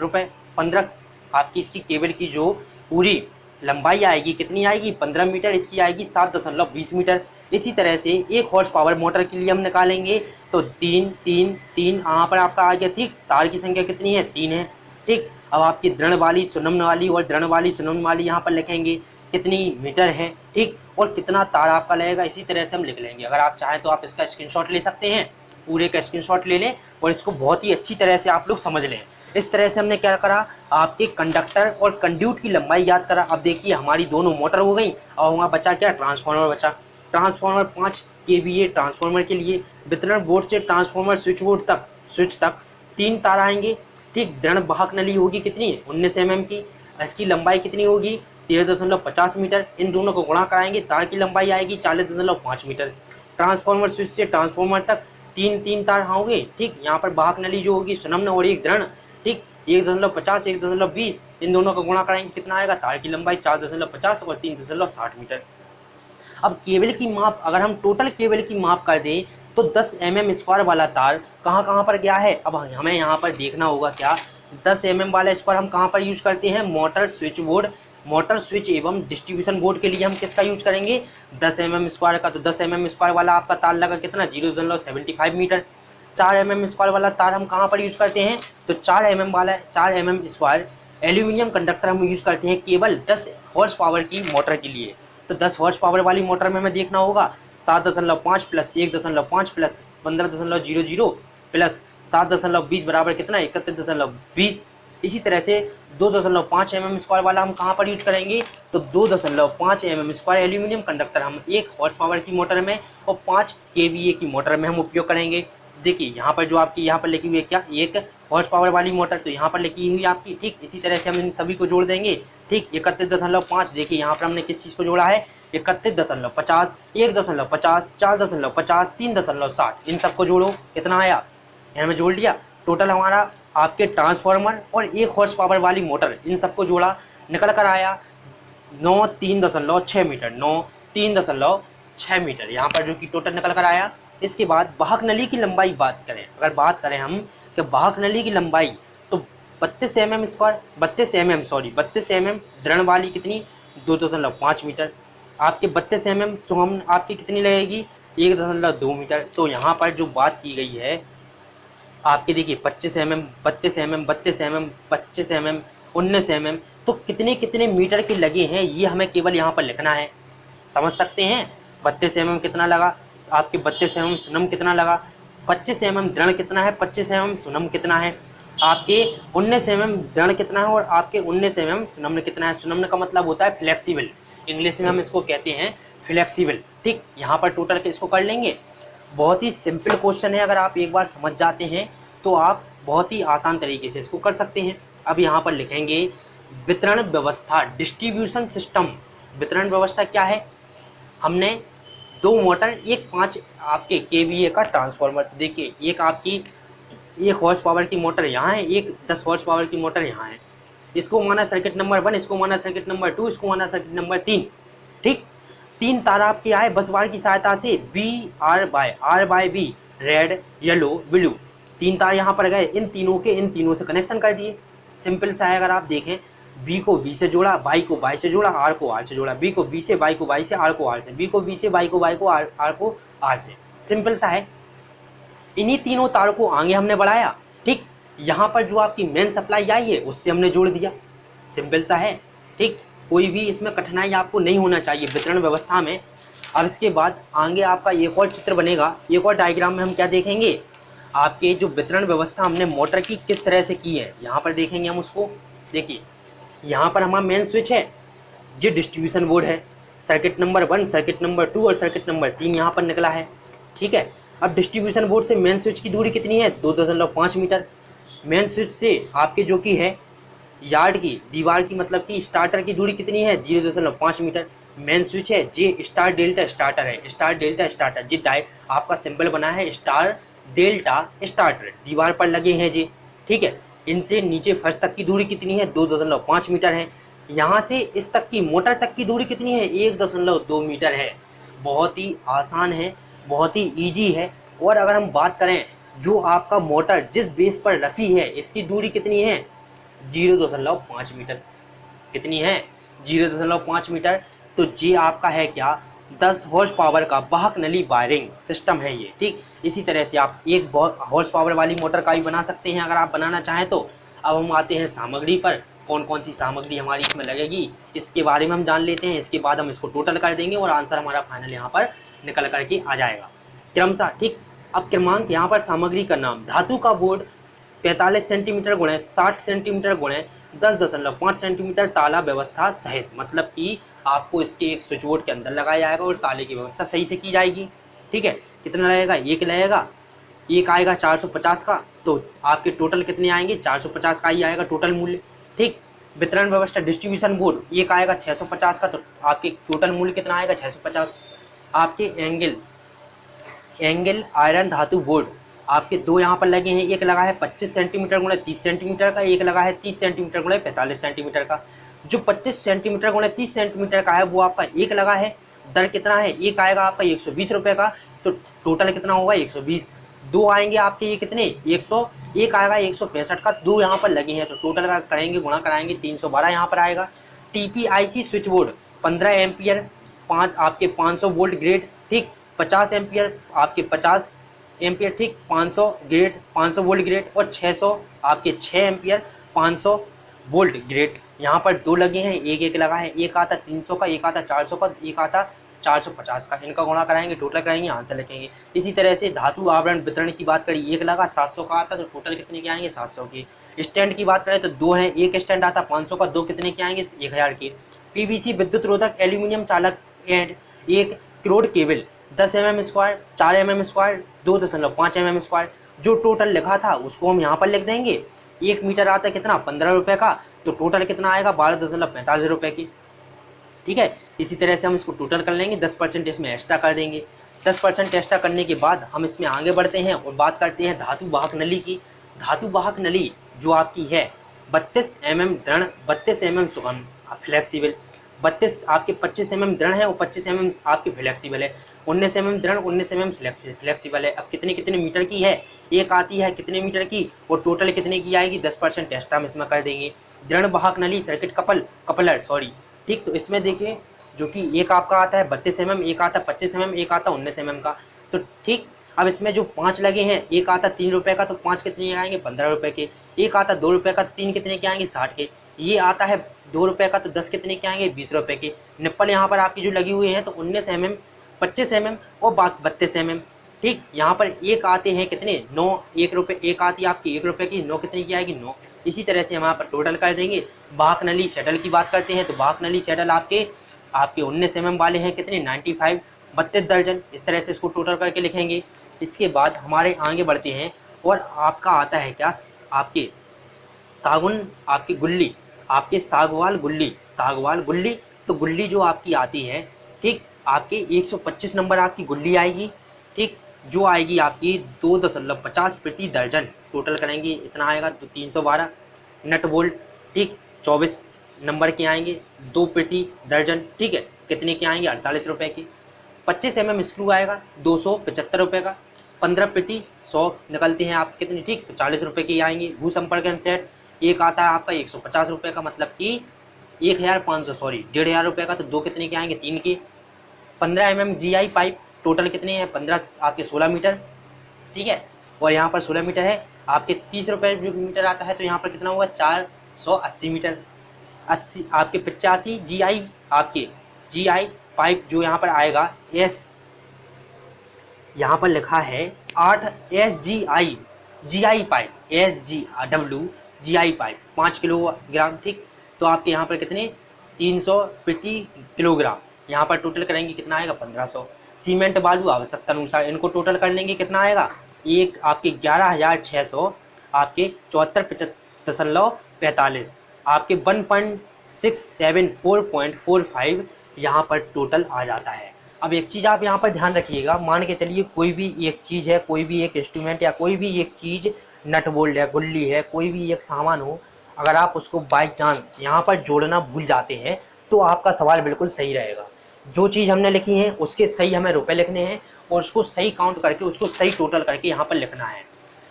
रुपये। 15 आपकी इसकी केबल की जो पूरी लंबाई आएगी कितनी आएगी? 15 मीटर। इसकी आएगी 7.20 मीटर। इसी तरह से 1 हॉर्स पावर मोटर के लिए हम निकालेंगे तो 3 यहाँ पर आपका आ गया। ठीक, तार की संख्या कितनी है? 3 है। ठीक, अब आपकी दृढ़ वाली, सुनम्न वाली और दृढ़ वाली, सुनम्न वाली यहाँ पर लिखेंगे कितनी मीटर है। ठीक, और कितना तार आपका लगेगा, इसी तरह से हम लिख लेंगे। अगर आप चाहें तो आप इसका स्क्रीनशॉट ले सकते हैं, पूरे का स्क्रीनशॉट ले लें और इसको बहुत ही अच्छी तरह से आप लोग समझ लें। इस तरह से हमने क्या करा? आपके कंडक्टर और कंड्यूट की लंबाई याद करा। अब देखिए हमारी दोनों मोटर हो गई, और वहाँ बचा क्या? ट्रांसफार्मर बचा। ट्रांसफार्मर 5 kVA ट्रांसफार्मर के लिए वितरण बोर्ड से ट्रांसफार्मर स्विच तक 3 तार आएंगे। ठीक, दृढ़ वाहक नली होगी कितनी? 19 mm की। इसकी लंबाई कितनी होगी? 13.50 मीटर। इन दोनों को गुणा कराएंगे, तार की लंबाई आएगी 40.5 मीटर। ट्रांसफार्मर स्विच से ट्रांसफार्मर तक 3 तार होंगे। ठीक, यहाँ पर वाहक नली जो होगी सुनम्न और एक दृढ़। ठीक, 1.50 1.20, इन दोनों का गुणा कराएंगे कितना आएगा? तार की लंबाई 4.50 और 3.60 मीटर। अब केबल की माप, अगर हम टोटल केबल की माप कर दें तो 10 mm स्क्वायर वाला तार कहाँ पर गया है? अब हमें यहाँ पर देखना होगा क्या 10 mm वाला स्क्वायर हम कहाँ पर यूज करते हैं? मोटर स्विच एवं डिस्ट्रीब्यूशन बोर्ड के लिए हम किसका यूज करेंगे? 10 mm स्क्वायर का। तो 10 mm स्क्वायर वाला आपका तार लगा कितना? 0.75 मीटर। 4 mm स्क्वायर वाला तार हम कहाँ पर यूज करते हैं? तो 4 mm स्क्वायर एल्यूमिनियम कंडक्टर हम यूज करते हैं केवल 10 हॉर्स पावर की मोटर के लिए। तो 10 हॉर्स पावर वाली मोटर में हमें देखना होगा 7.5 प्लस 1.5 प्लस 15.00 प्लस 7.20 बराबर कितना? 31.20। इसी तरह से 2.5 mm स्क्वायर वाला हम कहाँ पर यूज करेंगे? तो 2.5 mm स्क्वायर एल्यूमिनियम कंडक्टर हम 1 हॉर्स पावर की मोटर में और 5 kVA की मोटर में हम उपयोग करेंगे। देखिए यहाँ पर जो आपकी यहाँ पर लिखी हुई है क्या? 1 हॉर्स पावर वाली मोटर, तो यहाँ पर लिखी हुई आपकी। ठीक, इसी तरह से हम इन सभी को जोड़ देंगे। ठीक, 31.5। देखिए यहाँ पर हमने किस चीज़ को जोड़ा है? 31.50, 1.50, 4.50, 3.60, इन सबको जोड़ो कितना आया? यहाँ में जोड़ लिया। टोटल हमारा आपके ट्रांसफार्मर और 1 हॉर्स पावर वाली मोटर, इन सबको जोड़ा निकल कर आया 9 3.6 मीटर, 9 3.6 मीटर यहाँ पर जो कि टोटल निकल कर आया। इसके बाद वाहक नली की लंबाई बात करें, अगर बात करें हम कि वाहक नली की लंबाई तो 32 mm दृढ़ वाली कितनी 2.5 मीटर, आपके 32 mm सुगम आपकी कितनी लगेगी 1.2 मीटर। तो यहाँ पर जो बात की गई है आपके देखिए 25 mm 32 mm 32 mm 25 mm 19 mm, तो कितने कितने मीटर के लगे हैं ये हमें केवल यहाँ पर लिखना है। समझ सकते हैं 32 mm कितना लगा आपके 32 mm सुनम कितना लगा, 25 mm दृढ़ कितना है, 25 mm सुनम कितना है, आपके 19 mm दृढ़ कितना है और आपके 19 mm सुनम कितना है। सुनम का मतलब होता है फ्लेक्सिबल, इंग्लिश में हम इसको कहते हैं फ्लेक्सिबल। ठीक, यहाँ पर टोटल के इसको कर लेंगे। बहुत ही सिंपल क्वेश्चन है, अगर आप एक बार समझ जाते हैं तो आप बहुत ही आसान तरीके से इसको कर सकते हैं। अब यहाँ पर लिखेंगे वितरण व्यवस्था, डिस्ट्रीब्यूशन सिस्टम। वितरण व्यवस्था क्या है, हमने 2 मोटर, एक 5 आपके केवीए का ट्रांसफार्मर, देखिए एक आपकी 1 हॉर्स पावर की मोटर यहाँ है, एक 10 हॉर्स पावर की मोटर यहाँ है, इसको माना सर्किट नंबर 1, इसको माना सर्किट नंबर 2, इसको माना सर्किट नंबर 3। ठीक, 3 तार आपके आए बस बार की सहायता से R by B, red yellow blue, 3 तार यहाँ पर गए, इन तीनों से कनेक्शन कर दिए। सिंपल सा है, अगर आप देखें B को B से जोड़ा, Y को Y से जोड़ा, R को R से जोड़ा, B को B से, Y को Y से, R को R से, B को B से, Y को Y को, R को R से। सिंपल सा है, इन्हीं तीनों तार को आगे हमने बढ़ाया। ठीक, यहाँ पर जो आपकी मेन सप्लाई आई है उससे हमने जोड़ दिया। सिंपल सा है। ठीक, कोई भी इसमें कठिनाई आपको नहीं होना चाहिए वितरण व्यवस्था में। अब इसके बाद आगे आपका एक और चित्र बनेगा, एक और डायग्राम में हम क्या देखेंगे, आपके जो वितरण व्यवस्था हमने मोटर की किस तरह से की है यहाँ पर देखेंगे हम उसको। देखिए यहाँ पर हमारा मेन स्विच है, ये डिस्ट्रीब्यूशन बोर्ड है, सर्किट नंबर 1, सर्किट नंबर 2 और सर्किट नंबर 3 यहाँ पर निकला है। ठीक है, अब डिस्ट्रीब्यूशन बोर्ड से मेन स्विच की दूरी कितनी है 2.5 मीटर। मेन स्विच से आपके जो की है यार्ड की दीवार की मतलब कि स्टार्टर की दूरी कितनी है 0.5 मीटर। मेन स्विच है, जे स्टार डेल्टा स्टार्टर है, स्टार डेल्टा स्टार्टर, जी आपका सिंबल बना है स्टार डेल्टा स्टार्टर, दीवार पर लगे हैं जी। ठीक है, इनसे नीचे फर्श तक की दूरी कितनी है 2.5 मीटर है। यहाँ से इस तक की मोटर तक की दूरी कितनी है 1.2 मीटर है। बहुत ही आसान है, बहुत ही इजी है। और अगर हम बात करें जो आपका मोटर जिस बेस पर रखी है इसकी दूरी कितनी है 0.5 मीटर, कितनी है 0.5 मीटर। तो ये आपका है क्या 10 हॉर्स पावर का वाहक नली वायरिंग सिस्टम है ये। ठीक, इसी तरह से आप एक हॉर्स पावर वाली मोटर का भी बना सकते हैं अगर आप बनाना चाहें तो। अब हम आते हैं सामग्री पर, कौन कौन सी सामग्री हमारी इसमें लगेगी इसके बारे में हम जान लेते हैं। इसके बाद हम इसको टोटल कर देंगे और आंसर हमारा फाइनल यहाँ पर निकल करके आ जाएगा क्रमशः। ठीक, अब क्रमांक यहाँ पर सामग्री का नाम, धातु का बोर्ड 45 सेंटीमीटर गुणे 60 सेंटीमीटर गुणे 10.5 सेंटीमीटर ताला व्यवस्था सहित, मतलब कि आपको इसके एक स्विच बोर्ड के अंदर लगाया जाएगा और ताले की व्यवस्था सही से की जाएगी। ठीक है, कितना लगेगा, एक लगेगा, एक आएगा 450 का, तो आपके टोटल कितने आएंगे 450 का ही आएगा टोटल मूल्य। ठीक, वितरण व्यवस्था डिस्ट्रीब्यूशन बोर्ड एक आएगा 650 का, तो आपके टोटल मूल्य कितना आएगा 650। आपके एंगल आयरन धातु बोर्ड आपके 2 यहाँ पर लगे हैं, एक लगा है 25 सेंटीमीटर गुणे 30 सेंटीमीटर का, एक लगा है 30 सेंटीमीटर गुणे 45 सेंटीमीटर का। जो 25 सेंटीमीटर गुणे 30 सेंटीमीटर का है वो आपका एक लगा है, दर कितना है, एक आएगा आपका 120 रुपये का, तो टोटल कितना होगा 120। 2 आएंगे आपके ये कितने 100, एक आएगा 165 का, 2 यहाँ पर लगे हैं तो टोटल करेंगे गुणा कराएंगे 312 यहाँ पर आएगा। TPIC स्विच बोर्ड 15 एम्पियर, 5 आपके 500 वोल्ट ग्रेड। ठीक, 50 एम्पियर आपके 50 एम्पियर। ठीक, 500 ग्रेड 500 वोल्ट ग्रेड और 600 आपके 6 एम्पियर 500 वोल्ट ग्रेड। यहाँ पर 2 लगे हैं, एक लगा है, एक आता 300 का, एक आता 400 का, एक आता 450 का। इनका गुणा कराएंगे टोटल कराएंगे आंसर लिखेंगे। इसी तरह से धातु आवरण वितरण की बात करें, एक लगा 700 का आता तो टोटल कितने के आएंगे 700 के। स्टैंड की बात करें तो 2 हैं, एक स्टैंड आता 500 का, 2 कितने के आएंगे 1000 के। PVC विद्युत रोधक एल्यूमिनियम चालक एंड एक क्रोड cable 10 mm square, 4 mm square, 2.5 mm square. जो टोटल लिखा था उसको हम यहाँ पर लिख देंगे। 1 मीटर आता कितना 15 रुपये का, तो टोटल कितना आएगा 12.45 रुपये की। ठीक है, इसी तरह से हम इसको टोटल कर लेंगे, 10% इसमें एक्स्ट्रा कर देंगे। 10% एक्स्ट्रा करने के बाद हम इसमें आगे बढ़ते हैं और बात करते हैं धातु वाहक नली की। धातु वाहक नली जो आपकी है 32 mm दृढ़ 32 mm सुगम फ्लेक्सिबल, 32 आपके 25 mm दृढ़ है और 25 mm आपके फ्लेक्सिबल है, 19 mm दृढ़ 19 mm फ्लेक्सिबल है। अब कितने कितने मीटर की है, एक आती है कितने मीटर की और टोटल कितने की आएगी, 10% एक्स्ट्रा हम इसमें कर देंगे। दृढ़ वाहक नली सर्किट कपलर सॉरी, ठीक। तो इसमें देखिए जो कि एक आपका आता है 32 mm, एक आता 25 mm, एक आता 19 mm का, तो ठीक। अब इसमें जो 5 लगे हैं, एक आता 3 रुपये का तो 5 कितने आएंगे 15 रुपये के, एक आता 2 रुपये का तो 3 कितने के आएंगे 60 के, ये आता है 2 रुपये का तो 10 कितने के आएंगे 20 रुपये के। निप्पल यहाँ पर आपकी जो लगी हुई है तो 19 mm, 25 mm और 32 mm, ठीक। यहाँ पर एक आते हैं कितने 9, 1 रुपये, एक आती है आपकी 1 रुपये की, 9 कितने की आएगी 9। इसी तरह से हम यहाँ पर टोटल कर देंगे। वाहक नली शटल की बात करते हैं तो वाहक नली शटल आपके 19 mm वाले हैं कितने 95, 32 दर्जन। इस तरह से इसको टोटल करके लिखेंगे। इसके बाद हमारे आगे बढ़ते हैं और आपका आता है क्या, आपके सागुन, आपकी गुल्ली, आपके सागवाल गुल्ली, तो गुल्ली जो आपकी आती है, ठीक, आपके 125 नंबर आपकी गुल्ली आएगी, ठीक, जो आएगी आपकी 2.50 प्रति दर्जन। टोटल करेंगे इतना आएगा तो 312। नट बोल्ट, ठीक, 24 नंबर के आएंगे 2 प्रति दर्जन, ठीक है, कितने के आएंगे 48 रुपये के। 25 mm स्क्रू आएगा 275 रुपये का, 15 प्रति 100 निकलते हैं आप कितने, ठीक, तो 40 रुपये के आएंगे। भू संपर्कन सेट एक आता है आपका 150 रुपये का, मतलब कि 1500 सॉरी 1500 रुपये का, तो 2 कितने के आएंगे 3 के। 15 mm GI पाइप टोटल कितने हैं 15 आपके 16 मीटर, ठीक है, और यहाँ पर 16 मीटर है आपके 30 रुपये मीटर आता है, तो यहाँ पर कितना होगा 480 मीटर। 80 आपके 85 GI आपके GI पाइप जो यहाँ पर आएगा एस, यहाँ पर लिखा है 8 SGI pipe, SGW GI pipe 5 kilogram, ठीक, तो आपके यहाँ पर कितने 300 प्रति किलोग्राम। यहाँ पर टोटल करेंगे कितना आएगा 1500। सीमेंट बालू आवश्यकता अनुसार इनको टोटल कर लेंगे कितना आएगा, एक आपके 11,600 आपके 74.45 आपके 1.674.45 यहाँ पर टोटल आ जाता है। अब एक चीज़ आप यहाँ पर ध्यान रखिएगा, मान के चलिए कोई भी एक चीज़ है, कोई भी एक इंस्ट्रूमेंट या कोई भी एक चीज़, नट बोल्ट है, गुल्ली है, कोई भी एक सामान हो, अगर आप उसको बाई चांस यहाँ पर जोड़ना भूल जाते हैं तो आपका सवाल बिल्कुल सही रहेगा। जो चीज़ हमने लिखी है उसके सही हमें रुपए लिखने हैं और उसको सही काउंट करके उसको सही टोटल करके यहाँ पर लिखना है।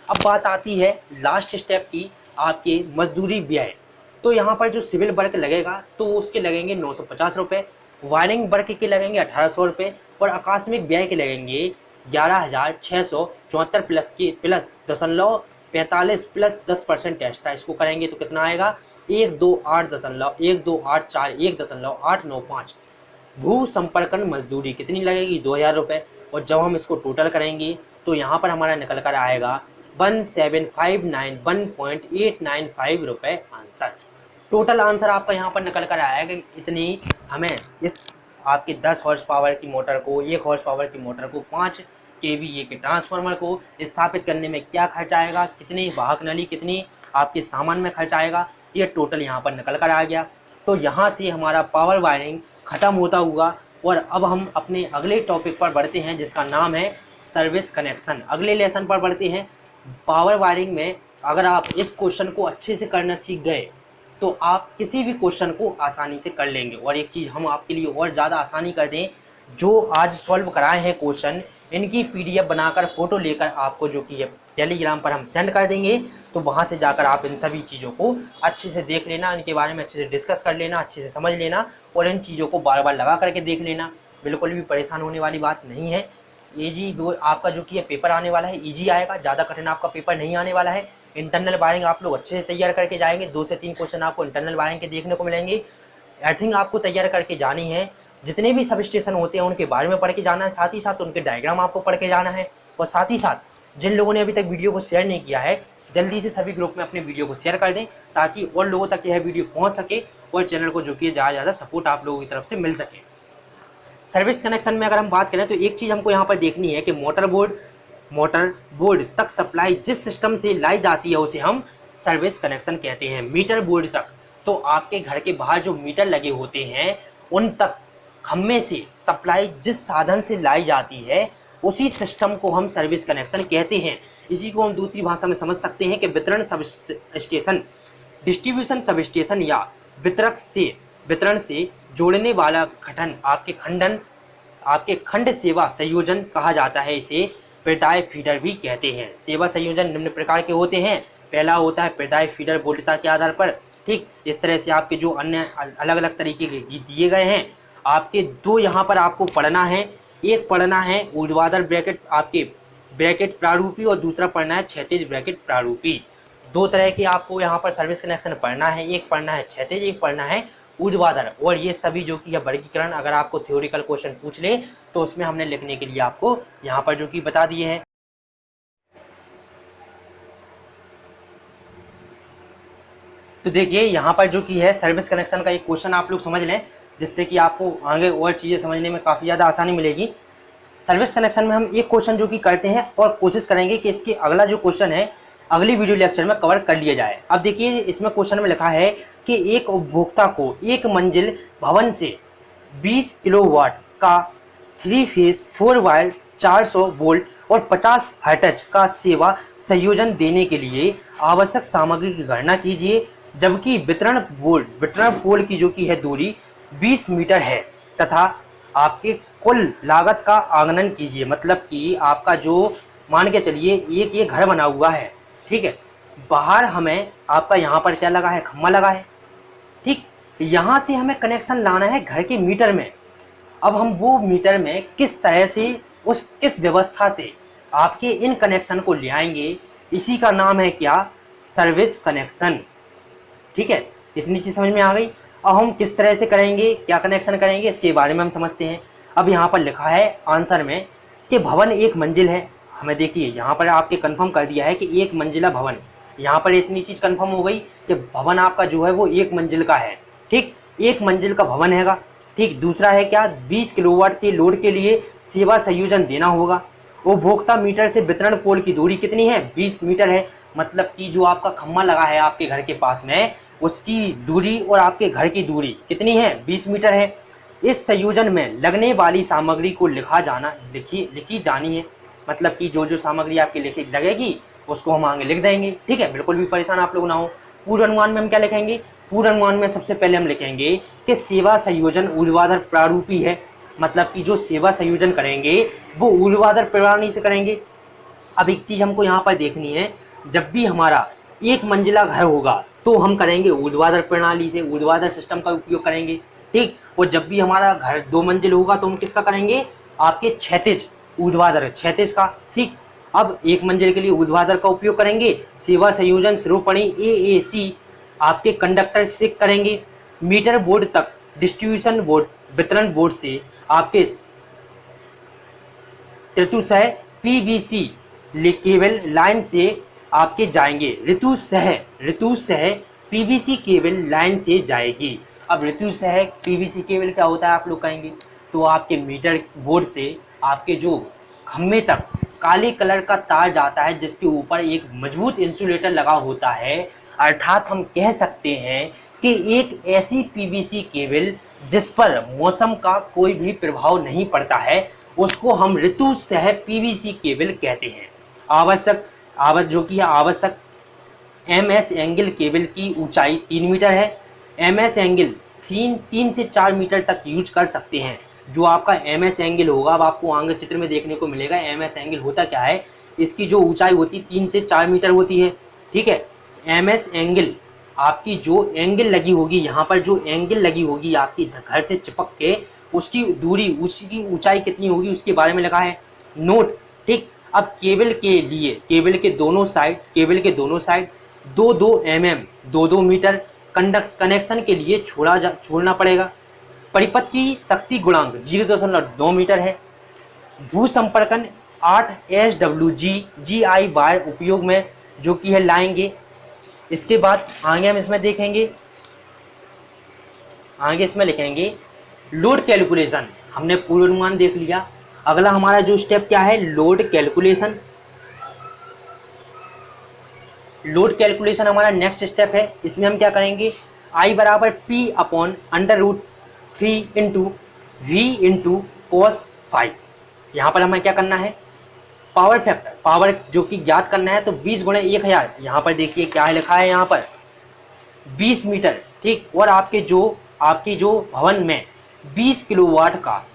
अब बात आती है लास्ट स्टेप की, आपके मजदूरी व्यय। तो यहाँ पर जो सिविल वर्क लगेगा तो उसके लगेंगे 950 रुपये, वायरिंग वर्क के लगेंगे 1800 रुपये और आकस्मिक व्यय के लगेंगे 11,674 प्लस 0.45 प्लस 10% एक्स्ट्रा। इसको करेंगे तो कितना आएगा 128.895। भू संपर्कन मजदूरी कितनी लगेगी 2000 रुपये, और जब हम इसको टोटल करेंगे तो यहाँ पर हमारा निकल कर आएगा 17,591.895 रुपये आंसर। टोटल आंसर आपका यहाँ पर निकल कर आएगा कि इतनी हमें इस आपके 10 हॉर्स पावर की मोटर को, 1 हॉर्स पावर की मोटर को, 5 kVA के ट्रांसफार्मर को स्थापित करने में क्या खर्च आएगा, कितनी वाहक नली, कितनी आपके सामान में खर्च आएगा, ये टोटल यहाँ पर निकल कर आ गया। तो यहाँ से हमारा पावर वायरिंग ख़त्म होता हुआ और अब हम अपने अगले टॉपिक पर बढ़ते हैं जिसका नाम है सर्विस कनेक्शन। अगले लेसन पर बढ़ते हैं। पावर वायरिंग में अगर आप इस क्वेश्चन को अच्छे से करना सीख गए तो आप किसी भी क्वेश्चन को आसानी से कर लेंगे। और एक चीज़ हम आपके लिए और ज़्यादा आसानी कर दें, जो आज सॉल्व कराए हैं क्वेश्चन, इनकी PDF बनाकर फ़ोटो लेकर आपको जो कि टेलीग्राम पर हम सेंड कर देंगे, तो वहाँ से जाकर आप इन सभी चीज़ों को अच्छे से देख लेना, इनके बारे में अच्छे से डिस्कस कर लेना, अच्छे से समझ लेना और इन चीज़ों को बार बार लगा करके देख लेना। बिल्कुल भी परेशान होने वाली बात नहीं है। ईजी आपका जो कि ये पेपर आने वाला है, ईजी आएगा, ज़्यादा कठिन आपका पेपर नहीं आने वाला है। इंटरनल वायरिंग आप लोग अच्छे से तैयार करके जाएंगे। 2 से 3 क्वेश्चन आपको इंटरनल वायरिंग के देखने को मिलेंगे। अर्थिंग आपको तैयार करके जानी है। जितने भी सब स्टेशन होते हैं उनके बारे में पढ़ के जाना है, साथ ही साथ उनके डायग्राम आपको पढ़ के जाना है। और साथ ही साथ जिन लोगों ने अभी तक वीडियो को शेयर नहीं किया है, जल्दी से सभी ग्रुप में अपने वीडियो को शेयर कर दें ताकि और लोगों तक यह वीडियो पहुंच सके और चैनल को जो कि ज़्यादा सपोर्ट आप लोगों की तरफ से मिल सके। सर्विस कनेक्शन में अगर हम बात करें तो एक चीज़ हमको यहाँ पर देखनी है कि मोटर बोर्ड तक सप्लाई जिस सिस्टम से लाई जाती है उसे हम सर्विस कनेक्शन कहते हैं। मीटर बोर्ड तक, तो आपके घर के बाहर जो मीटर लगे होते हैं उन तक खम्भे से सप्लाई जिस साधन से लाई जाती है उसी सिस्टम को हम सर्विस कनेक्शन कहते हैं। इसी को हम दूसरी भाषा में समझ सकते हैं कि वितरण sub station, distribution sub station या वितरक से वितरण से जोड़ने वाला गठन आपके खंड सेवा संयोजन कहा जाता है। इसे प्रदाय फीडर भी कहते हैं। सेवा संयोजन निम्न प्रकार के होते हैं। पहला होता है प्रदाय फीडर बोल्टता के आधार पर। ठीक, इस तरह से आपके जो अन्य अलग अलग तरीके के दिए गए हैं, आपके दो यहाँ पर आपको पढ़ना है। एक पढ़ना है ऊर्ध्वाधर ब्रैकेट आपके ब्रैकेट प्रारूपी और दूसरा पढ़ना है क्षैतिज ब्रैकेट प्रारूपी। दो तरह के आपको यहाँ पर सर्विस कनेक्शन पढ़ना है। एक पढ़ना है क्षैतिज, एक पढ़ना है ऊर्ध्वाधर। और ये सभी जो कि यह वर्गीकरण अगर आपको थ्योरिकल क्वेश्चन पूछ ले तो उसमें हमने लिखने के लिए आपको यहाँ पर जो कि बता दिए हैं। तो देखिए यहाँ पर जो कि है सर्विस कनेक्शन का एक क्वेश्चन आप लोग समझ लें, जिससे कि आपको आगे और चीज़ें समझने में काफ़ी ज़्यादा आसानी मिलेगी। सर्विस कनेक्शन में हम एक क्वेश्चन जो कि करते हैं और कोशिश करेंगे कि इसके अगला जो क्वेश्चन है अगली वीडियो लेक्चर में कवर कर लिया जाए। अब देखिए इसमें क्वेश्चन में लिखा है कि एक उपभोक्ता को एक मंजिल भवन से 20 किलोवाट का 3 फेज 4 वायर 400 वोल्ट और 50 हर्ट्ज का सेवा संयोजन देने के लिए आवश्यक सामग्री की गणना कीजिए, जबकि वितरण पोल की जो की है दूरी 20 मीटर है तथा आपके कुल लागत का आगणन कीजिए। मतलब कि आपका जो मान के चलिए एक ये घर बना हुआ है, ठीक है, बाहर हमें आपका यहाँ पर क्या लगा है, खम्मा लगा है। ठीक, यहाँ से हमें कनेक्शन लाना है घर के मीटर में। अब हम वो मीटर में किस तरह से किस व्यवस्था से आपके इन कनेक्शन को ले आएंगे, इसी का नाम है क्या, सर्विस कनेक्शन। ठीक है, इतनी चीज समझ में आ गई। अब हम किस तरह से करेंगे, क्या कनेक्शन करेंगे, इसके बारे में हम समझते हैं। अब यहाँ पर लिखा है आंसर में कि भवन एक मंजिल है। हमें देखिए यहाँ पर आपके कंफर्म कर दिया है कि एक मंजिला भवन। यहाँ पर इतनी चीज कंफर्म हो गई कि भवन आपका जो है वो एक मंजिल का है। ठीक, एक मंजिल का भवन हैगा। ठीक, दूसरा है क्या, 20 किलोवाट के लोड के लिए सेवा संयोजन देना होगा। उपभोक्ता मीटर से वितरण पोल की दूरी कितनी है, 20 मीटर है। मतलब कि जो आपका खम्मा लगा है आपके घर के पास में, उसकी दूरी और आपके घर की दूरी कितनी है, 20 मीटर है। इस संयोजन में लगने वाली सामग्री को लिखी जानी है। मतलब कि जो सामग्री आपकी लगेगी उसको हम आगे लिख देंगे। ठीक है, बिल्कुल भी परेशान आप लोग ना हो। पूर्वानुमान में हम क्या लिखेंगे, पूर्वानुमान में सबसे पहले हम लिखेंगे कि सेवा संयोजन ऊर्ध्वाधर प्रारूपी है। मतलब कि जो सेवा संयोजन करेंगे वो ऊर्ध्वाधर प्रणाली से करेंगे। अब एक चीज हमको यहाँ पर देखनी है, जब भी हमारा एक मंजिला घर होगा तो हम करेंगे ऊर्ध्वाधर प्रणाली से, ऊर्ध्वाधर सिस्टम का उपयोग करेंगे। ठीक, और जब भी हमारा घर 2 मंजिल होगा तो हम किसका करेंगे, आपके क्षैतिज ऊर्ध्वाधर क्षैतिज का। ठीक, अब एक मंजिल के लिए ऊर्ध्वाधर का उपयोग करेंगे। सेवा संयोजन सिरोपणी AAC आपके कंडक्टर से करेंगे। मीटर बोर्ड तक डिस्ट्रीब्यूशन बोर्ड वितरण बोर्ड से आपके ऋतुसह PVC केबल लाइन से आपके जाएंगे। ऋतुसह PVC केबल लाइन से जाएगी। अब ऋतुसह PVC केबल क्या होता है आप लोग कहेंगे, तो आपके मीटर बोर्ड से आपके जो खम्भे तक काले कलर का तार जाता है, जिसके ऊपर एक मजबूत इंसुलेटर लगा होता है। अर्थात हम कह सकते हैं कि एक ऐसी PVC केबल जिस पर मौसम का कोई भी प्रभाव नहीं पड़ता है, उसको हम ऋतुसह PVC केबल कहते हैं। आवश्यक MS एंगल केबल की ऊंचाई 3 मीटर है। MS एंगल 3 से 4 मीटर तक यूज कर सकते हैं। जो आपका MS एंगल होगा, अब आपको आगे चित्र में देखने को मिलेगा। MS एंगल होता क्या है, इसकी जो ऊंचाई होती है 3 से 4 मीटर होती है। ठीक है, MS एंगल आपकी जो एंगल लगी होगी, यहाँ पर जो एंगल लगी होगी आपकी घर से चिपक के, उसकी दूरी, उसकी ऊंचाई कितनी होगी उसके बारे में लिखा है नोट। ठीक, अब केबल के दोनों साइड 2-2 mm 2-2 मीटर कनेक्शन के लिए छोड़ना पड़ेगा। परिपथ की शक्ति गुणांक 0.9 मीटर है। भू संपर्कन 8 SWG GI वायर उपयोग में जो कि है लाएंगे। इसके बाद आगे हम इसमें देखेंगे, आगे इसमें लिखेंगे लोड कैलकुलेशन। हमने पूर्वानुमान देख लिया। अगला हमारा जो स्टेप क्या है, लोड कैलकुलेशन। लोड कैलकुलेशन हमारा नेक्स्ट स्टेप है। इसमें हम क्या करेंगे, I बराबर P/√3 into V into cos five. यहाँ पर हमें क्या करना है, पावर फैक्टर, पावर जो कि ज्ञात करना है, तो 20 गुणे 1000। यहाँ पर देखिए क्या है लिखा है, यहाँ पर 20 मीटर। ठीक, और आपके जो आपके जो भवन में 20 किलोवाट का,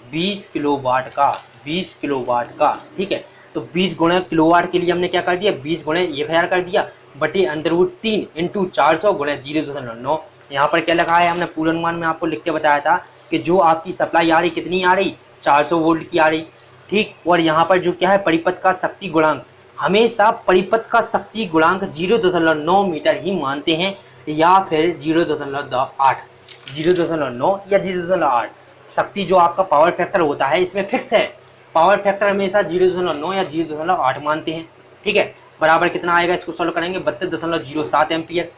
ठीक है। तो 20 गुणा किलोवाट के लिए हमने क्या कर दिया, 20 गुणे 1000 कर दिया बटे √3 इंटू 400 गुणे 0.9। यहाँ पर क्या लगा है, हमने पूर्वानुमान में आपको लिख के बताया था कि जो आपकी सप्लाई आ रही कितनी आ रही, 400 वोल्ट की आ रही, ठीक। और यहाँ पर जो क्या है, परिपथ का शक्ति गुणांक, हमेशा परिपथ का शक्ति गुणांक 0.9 मीटर ही मानते हैं, या फिर 0.8, 0.9 या 0.8। शक्ति जो आपका पावर फैक्टर होता है इसमें फिक्स है, पावर फैक्टर हमेशा 0.9 या 0.8 मानते हैं, ठीक है। बराबर कितना आएगा, इसको सॉल्व करेंगे 32.07 एम्पियर।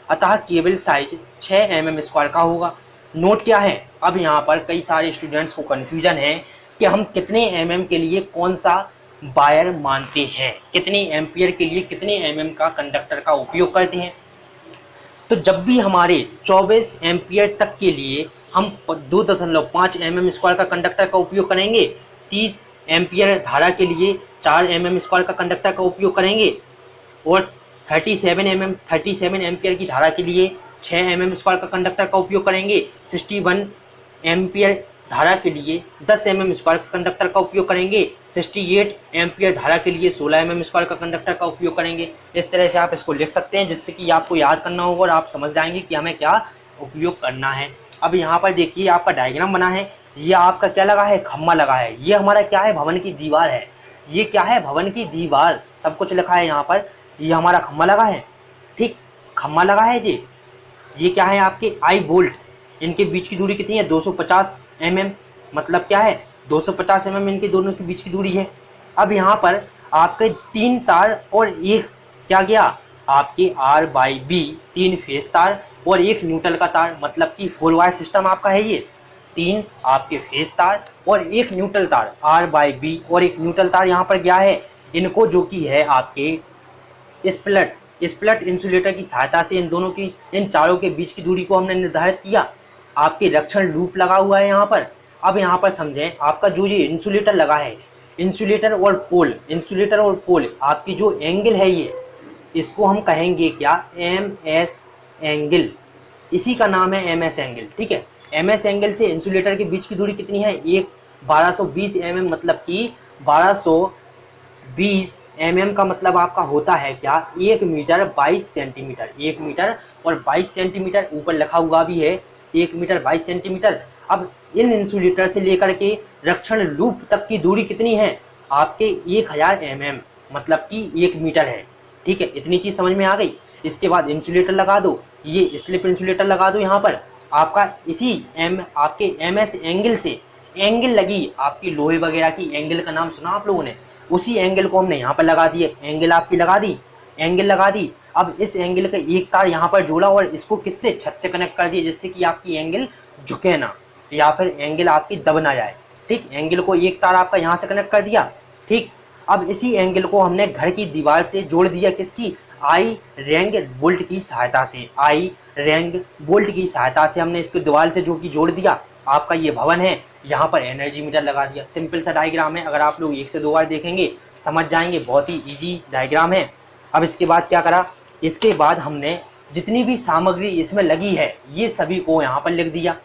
अतः केबल साइज 6 mm² का होगा। नोट क्या है, अब यहाँ पर कई सारे स्टूडेंट्स को कन्फ्यूजन है कि हम कितने mm के लिए कौन सा वायर मानते हैं, कितने एम्पियर के लिए कितने mm का कंडक्टर का उपयोग करते हैं। तो जब भी हमारे 24 एम्पियर तक के लिए हम 2.5 mm² का कंडक्टर का उपयोग करेंगे, 30 एम्पियर धारा के लिए 4 mm² का कंडक्टर का उपयोग करेंगे, और 37 एम्पियर की धारा के लिए 6 mm² का कंडक्टर का उपयोग करेंगे, 61 एम्पियर धारा के लिए 10 mm² का कंडक्टर का उपयोग करेंगे, 68 एम्पियर धारा के लिए 16 mm² का कंडक्टर का उपयोग करेंगे। इस तरह से आप इसको लिख सकते हैं, जिससे कि आपको याद करना होगा और आप समझ जाएंगे कि हमें क्या उपयोग करना है। अब यहाँ पर देखिए आपका डायग्राम बना है, ये आपका क्या लगा है, खम्मा लगा है। ये हमारा क्या है, भवन की दीवार है। ये क्या है, भवन की दीवार, सब कुछ लिखा है यहाँ पर। ये हमारा खम्मा लगा है, ठीक, खम्मा लगा है जी। ये क्या है, आपके आई बोल्ट, इनके बीच की दूरी कितनी है, 250 mm, मतलब क्या है 250 mm इनके दोनों के बीच की दूरी है। अब यहाँ पर आपके 3 तार और एक क्या गया, आपके R/B 3 फेज तार और एक न्यूट्रल का तार, मतलब कि 4 वायर सिस्टम आपका है। ये 3 आपके फेज तार और एक न्यूट्रल तार, R/B और एक न्यूट्रल तार यहाँ पर गया है। इनको जो कि है आपके स्प्लिट इंसुलेटर की सहायता से इन दोनों की, इन चारों के बीच की दूरी को हमने निर्धारित किया। आपके रक्षण लूप लगा हुआ है यहाँ पर। अब यहाँ पर समझें, आपका जो ये इंसुलेटर लगा है, इंसुलेटर और पोल आपकी जो एंगल है, ये इसको हम कहेंगे क्या, MS एंगल, इसी का नाम है MS एंगल, ठीक है। MS एंगल से इंसुलेटर के बीच की दूरी कितनी है, 1220 mm, मतलब कि 1220 mm का मतलब आपका होता है क्या, 1 मीटर 22 सेंटीमीटर, 1 मीटर और 22 सेंटीमीटर, ऊपर लिखा हुआ भी है 1 मीटर 22 सेंटीमीटर। अब इन इंसुलेटर से लेकर के रक्षण लूप तक की दूरी कितनी है, आपके 1000 mm, मतलब कि 1 मीटर है, ठीक है। इतनी चीज समझ में आ गई। इसके बाद इंसुलेटर लगा दो, ये स्लिप इंसुलेटर लगा दो यहाँ पर। आपका इसी आपके MS एंगल से एंगल लगी, आपकी लोहे वगैरह की एंगल का नाम सुना आप लोगों ने, उसी एंगल को हमने यहाँ पर लगा दिए। एंगल आपकी लगा दी। अब इस एंगल का एक तार यहाँ पर जोड़ा और इसको किससे, छत से कनेक्ट कर दिया, जिससे कि आपकी एंगल झुके ना या फिर एंगल आपकी दब ना जाए, ठीक। एंगल को एक तार आपका यहाँ से कनेक्ट कर दिया, ठीक। अब इसी एंगल को हमने घर की दीवार से जोड़ दिया, किसकी, आई रैंग बोल्ट की सहायता से हमने इसको दीवार से जो कि जोड़ दिया। आपका ये भवन है, यहाँ पर एनर्जी मीटर लगा दिया। सिंपल सा डायग्राम है, अगर आप लोग 1 से 2 बार देखेंगे समझ जाएंगे, बहुत ही इजी डायग्राम है। अब इसके बाद क्या करा, इसके बाद हमने जितनी भी सामग्री इसमें लगी है ये सभी को यहाँ पर लिख दिया,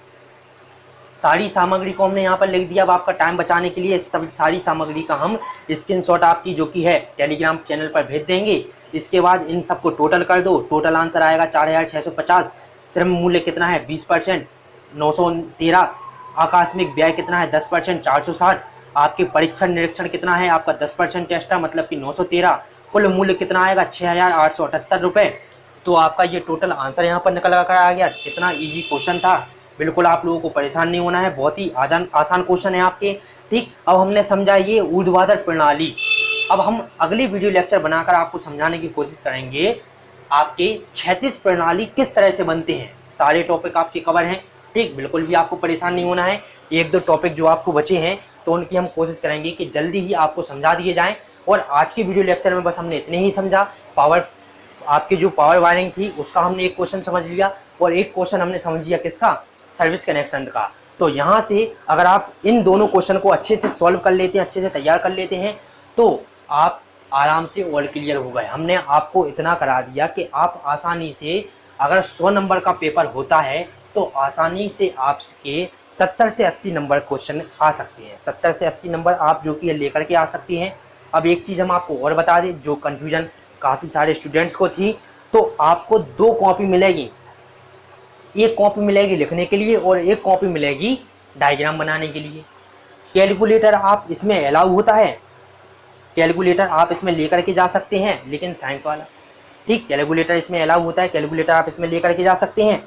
सारी सामग्री को हमने यहाँ पर लिख दिया। अब आपका टाइम बचाने के लिए सारी सामग्री का हम स्क्रीनशॉट आपकी जो कि है टेलीग्राम चैनल पर भेज देंगे। इसके बाद इन सबको टोटल कर दो, टोटल आंसर आएगा 4650। श्रम मूल्य कितना है, 20%, 913। आकस्मिक व्यय कितना है, 10%, 460। आपके परीक्षण निरीक्षण कितना है, आपका 10% टेस्ट है, मतलब कि 913। कुल मूल्य कितना आएगा, 6878 रुपये। तो आपका ये टोटल आंसर यहाँ पर निकल कर आ गया। कितना इजी क्वेश्चन था, बिल्कुल आप लोगों को परेशान नहीं होना है, बहुत ही आसान क्वेश्चन है आपके, ठीक। अब हमने समझा ये ऊर्ध्वाधर प्रणाली। अब हम अगली वीडियो लेक्चर बनाकर आपको समझाने की कोशिश करेंगे आपके क्षैतिज प्रणाली किस तरह से बनते हैं। सारे टॉपिक आपके कवर हैं, ठीक, बिल्कुल भी आपको परेशान नहीं होना है। 1-2 टॉपिक जो आपको बचे हैं तो उनकी हम कोशिश करेंगे कि जल्दी ही आपको समझा दिए जाएं। और आज की वीडियो लेक्चर में बस हमने इतने ही समझा। आपकी जो पावर वायरिंग थी उसका हमने एक क्वेश्चन समझ लिया और एक क्वेश्चन हमने समझ लिया किसका, सर्विस कनेक्शन का। तो यहाँ से अगर आप इन दोनों क्वेश्चन को अच्छे से सॉल्व कर लेते हैं, अच्छे से तैयार कर लेते हैं, तो आप आराम से ऑल क्लियर हो गए। हमने आपको इतना करा दिया कि आप आसानी से, अगर 100 नंबर का पेपर होता है तो आसानी से आपके 70 से 80 नंबर क्वेश्चन आ सकते हैं। 70 से 80 नंबर आप जो कि लेकर के आ सकती हैं। अब एक चीज़ हम आपको और बता दें, जो कन्फ्यूजन काफ़ी सारे स्टूडेंट्स को थी, तो आपको 2 कॉपी मिलेगी। एक कॉपी मिलेगी लिखने के लिए और एक कॉपी मिलेगी डायग्राम बनाने के लिए। कैलकुलेटर आप इसमें अलाउ होता है, कैलकुलेटर आप इसमें लेकर के जा सकते हैं, लेकिन साइंस वाला, ठीक, कैलकुलेटर इसमें अलाउ होता है, कैलकुलेटर आप इसमें लेकर के जा सकते हैं।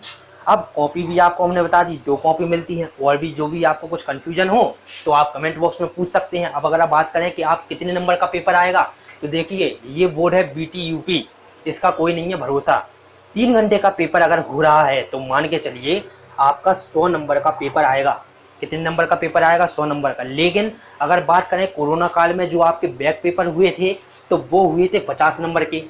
अब कॉपी भी आपको हमने बता दी, 2 कॉपी मिलती हैं। और भी जो भी आपको कुछ कन्फ्यूजन हो तो आप कमेंट बॉक्स में पूछ सकते हैं। अब अगर आप बात करें कि आप कितने नंबर का पेपर आएगा, तो देखिए ये बोर्ड है BTUP, इसका कोई नहीं है भरोसा। 3 घंटे का पेपर अगर हो रहा है तो मान के चलिए आपका 100 नंबर का पेपर आएगा। कितने नंबर का पेपर आएगा? 100 नंबर का। लेकिन अगर बात करें कोरोना काल में जो आपके बैक पेपर हुए थे, तो वो हुए थे 50 नंबर के।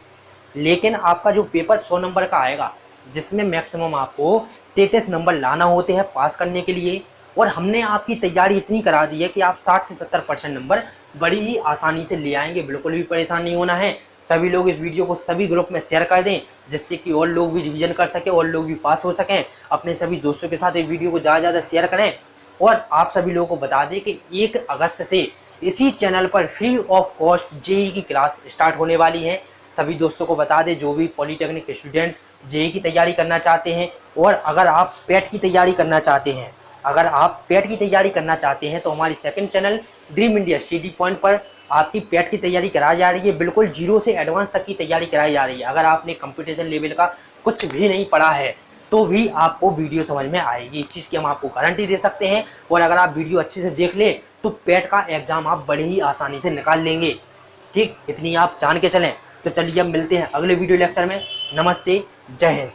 लेकिन आपका जो पेपर 100 नंबर का आएगा, जिसमें मैक्सिमम आपको 33 नंबर लाना होते हैं पास करने के लिए, और हमने आपकी तैयारी इतनी करा दी है कि आप 60 से 70% नंबर बड़ी ही आसानी से ले आएंगे। बिल्कुल भी परेशान नहीं होना है। सभी लोग इस वीडियो को सभी ग्रुप में शेयर कर दें, जिससे कि और लोग भी रिवीजन कर सकें और लोग भी पास हो सकें। अपने सभी दोस्तों के साथ इस वीडियो को ज़्यादा ज़्यादा शेयर करें। और आप सभी लोगों को बता दें कि 1 अगस्त से इसी चैनल पर फ्री ऑफ कॉस्ट जेईई की क्लास स्टार्ट होने वाली है। सभी दोस्तों को बता दें, जो भी पॉलीटेक्निक स्टूडेंट्स जेईई की तैयारी करना चाहते हैं, और अगर आप पेट की तैयारी करना चाहते हैं, तो हमारी second channel dream India study point पर आपकी पेट की तैयारी कराई जा रही है। बिल्कुल 0 से एडवांस तक की तैयारी कराई जा रही है। अगर आपने कंपटीशन लेवल का कुछ भी नहीं पढ़ा है तो भी आपको वीडियो समझ में आएगी। इस चीज़ की हम आपको गारंटी दे सकते हैं। और अगर आप वीडियो अच्छे से देख ले तो पेट का एग्जाम आप बड़े ही आसानी से निकाल लेंगे। ठीक, इतनी आप जान के चलें। तो चलिए अब मिलते हैं अगले वीडियो लेक्चर में। नमस्ते, जय हिंद।